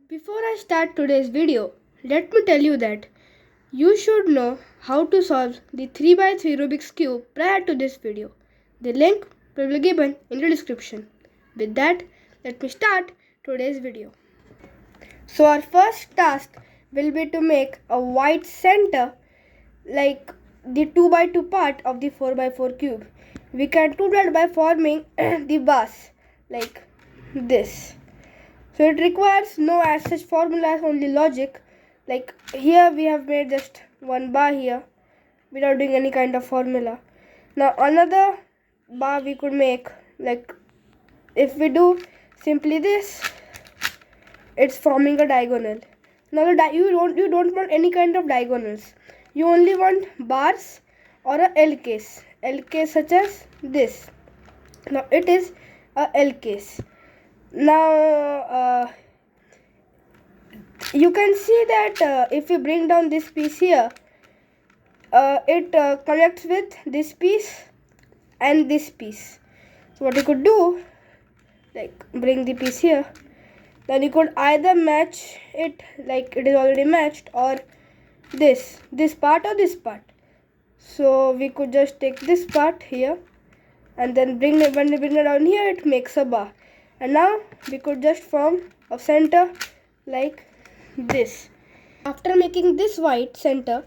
Before I start today's video, let me tell you that you should know how to solve the 3x3 Rubik's Cube prior to this video. The link will be given in the description. With that, let me start today's video. So our first task will be to make a white center like the 2x2 part of the 4x4 cube. We can do that by forming the bars like this. So it requires no as such formulas, only logic. Like here we have made just one bar here without doing any kind of formula. Now another bar we could make, like if we do simply this, it's forming a diagonal. Now you don't want any kind of diagonals. You only want bars or a L case. L case such as this. Now it is a L case. Now you can see that if we bring down this piece here, it connects with this piece and this piece. So what you could do, like bring the piece here, then you could either match it like it is already matched, or this part or this part. So we could just take this part here and then when we bring it down here, it makes a bar. And now we could just form a center like this. After making this white center,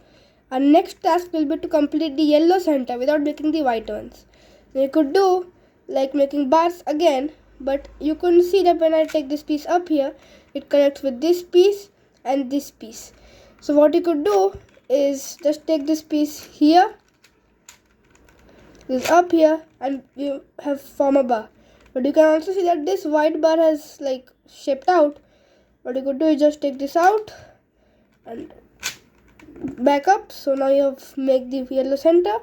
our next task will be to complete the yellow center without making the white ones. So you could do like making bars again, but you can see that when I take this piece up here, it connects with this piece and this piece. So what you could do is just take this piece here, this up here, and you have form a bar. But you can also see that this white bar has like shaped out. What you could do is just take this out and back up. So now you have make the yellow center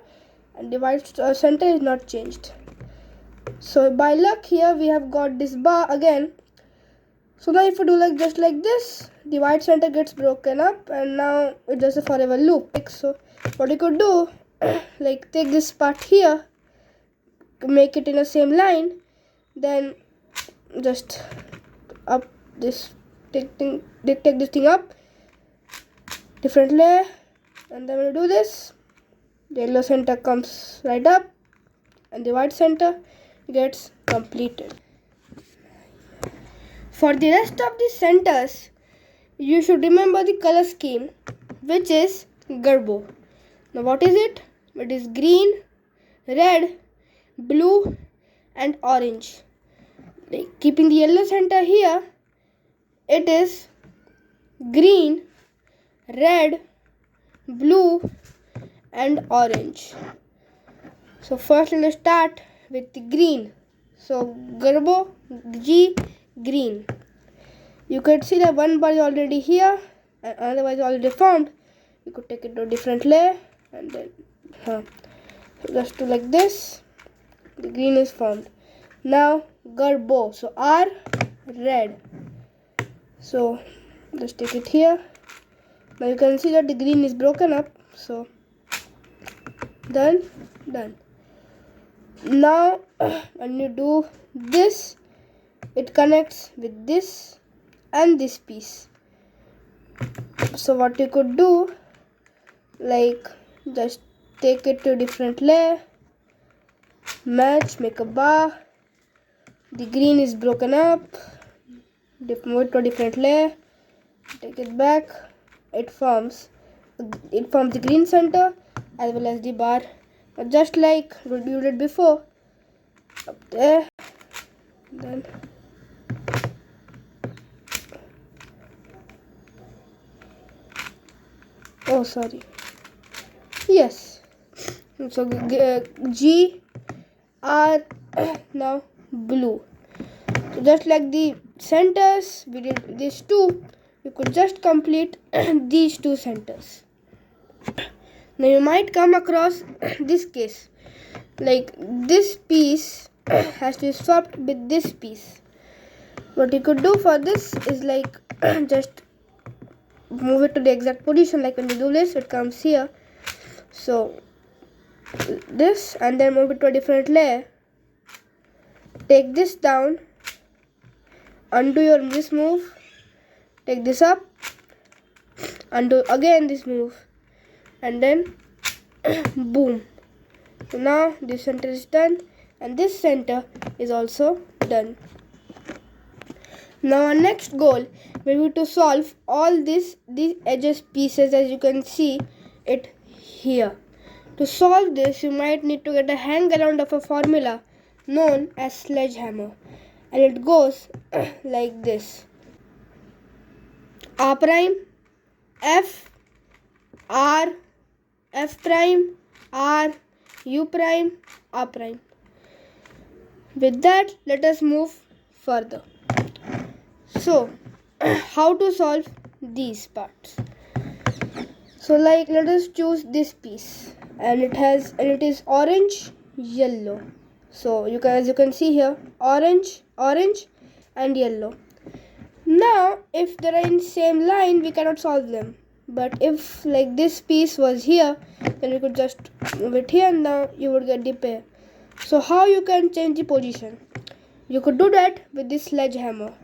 and the white center is not changed. So by luck here we have got this bar again. So now if you do like just like this, the white center gets broken up and now it's just a forever loop. So what you could do, like take this part here, make it in the same line, then just up this, take this thing up, different layer, and then we'll do this. The yellow center comes right up and the white center gets completed. For the rest of the centers, you should remember the color scheme, which is Garbo. Now what is it? It is green, red, blue and orange. Like keeping the yellow center here, it is green, red, blue and orange. So first let us start with the green. So Garbo, G, green. You could see that one bar is already here and another one is already formed. You could take it to a different layer and then so just do like this. The green is formed. Now Garbo, so R, red. So just take it here. Now you can see that the green is broken up. So done. Now when you do this, it connects with this and this piece. So what you could do, like just take it to a different layer, match, make a bar. The green is broken up, move it to a different layer, take it back. It forms the green center as well as the bar, just like we did before. Up there, then oh sorry, yes. So G, R, now blue. So just like the centers we did these two, you could just complete these two centers. Now you might come across this case, like this piece has to be swapped with this piece. What you could do for this is like just move it to the exact position. Like when you do this, it comes here. So this, and then move it to a different layer, take this down, undo this move, take this up, undo again this move, and then boom. So now this center is done and this center is also done. Now our next goal will be to solve all these edges pieces, as you can see it here. To solve this, you might need to get a hang around of a formula known as sledgehammer, and it goes like this: R prime, F, R, F prime, R, U prime, R prime. With that, let us move further. So, how to solve these parts? So, like, let us choose this piece, and it is orange, yellow. So as you can see here, orange, and yellow. Now, if they are in same line, we cannot solve them. But if like this piece was here, then we could just move it here, and now you would get the pair. So how you can change the position? You could do that with this sledgehammer,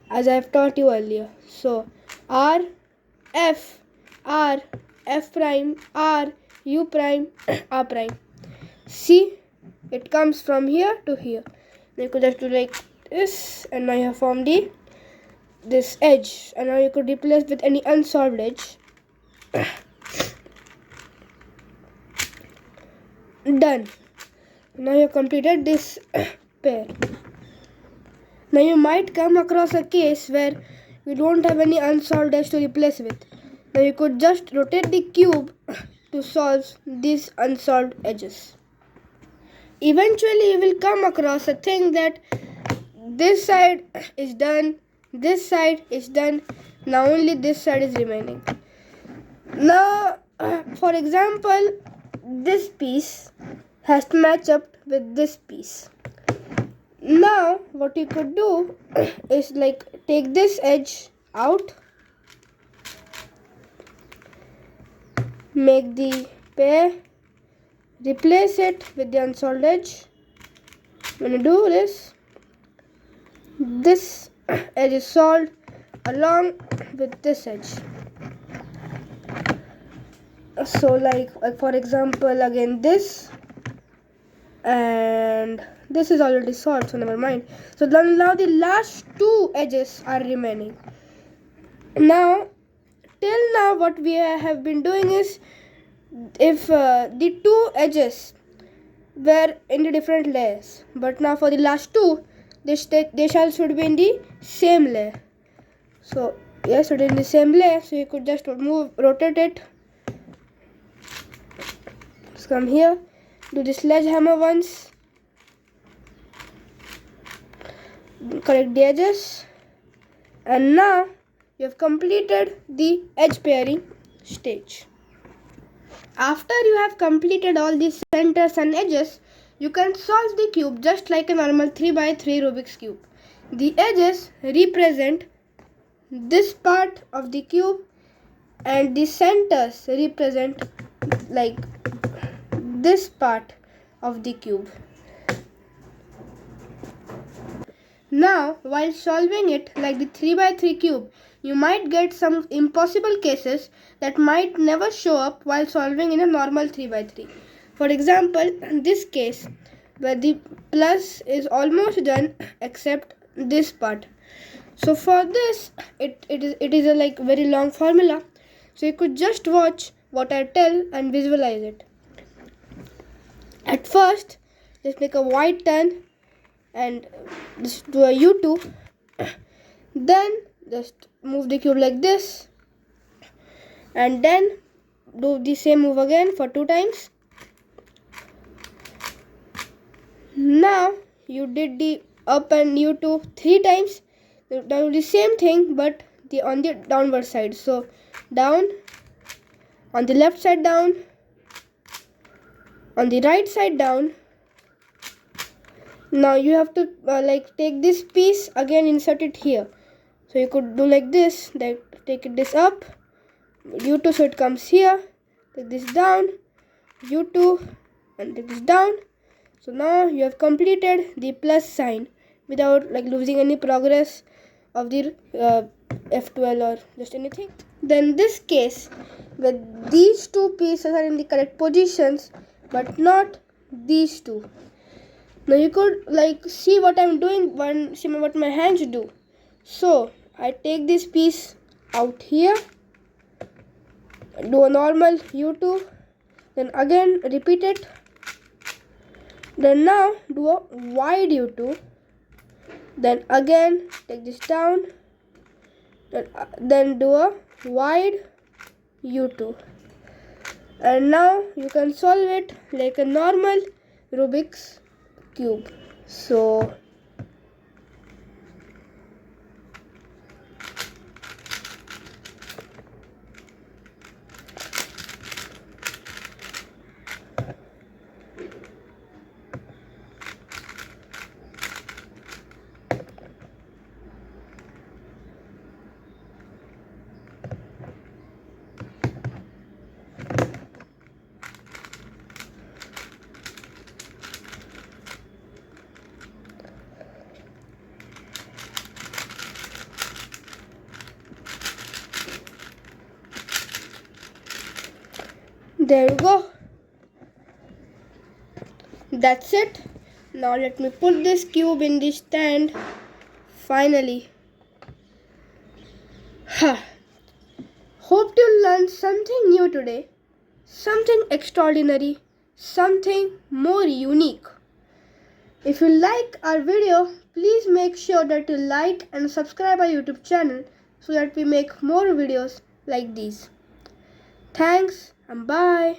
as I have taught you earlier. So R, F prime, R, U prime, R prime. See, it comes from here to here. You could just do like this, and now you have formed this edge, and now you could replace with any unsolved edge. Done. Now you have completed this pair. Now you might come across a case where you don't have any unsolved edge to replace with. Now you could just rotate the cube to solve these unsolved edges. Eventually you will come across a thing that this side is done, this side is done, now only this side is remaining. Now, for example, this piece has to match up with this piece. Now, what you could do is like take this edge out, make the pair, replace it with the unsolved edge. When you do this edge is solved along with this edge. So like for example, again this, and this is already solved, so never mind. So now the last two edges are remaining. Now till now what we have been doing is, if the two edges were in the different layers, but now for the last two, they should be in the same layer. So yes, it is in the same layer, so you could just rotate it. Let's come here, do the sledgehammer once, correct the edges, and now you have completed the edge pairing stage. After you have completed all these centers and edges, you can solve the cube just like a normal 3x3 Rubik's cube. The edges represent this part of the cube, and the centers represent like this part of the cube. Now, while solving it like the 3x3 cube, you might get some impossible cases that might never show up while solving in a normal 3x3. For example, this case where the plus is almost done except this part. So for this, it is a like very long formula. So you could just watch what I tell and visualize it. At first, just make a wide turn and just do a U2. Then just move the cube like this, and then do the same move again for 2 times. Now you did the up and U2 3 times. Now do the same thing but on the downward side. So down, on the left side down, on the right side down. Now you have to like take this piece again, insert it here. So you could do like this, take this up, U2 so it comes here, take this down, U2, and take this down. So now you have completed the plus sign without like losing any progress of the F12 or just anything. Then this case, where these two pieces are in the correct positions but not these two. Now you could see what I'm doing, see what my hands do. So I take this piece out here, do a normal U2, then again repeat it, then now do a wide U2, then again take this down, then do a wide U2, and now you can solve it like a normal Rubik's cube. So there you go. That's it. Now let me put this cube in the stand. Finally. Hope you learned something new today. Something extraordinary. Something more unique. If you like our video, please make sure that you like and subscribe our YouTube channel so that we make more videos like these. Thanks and bye.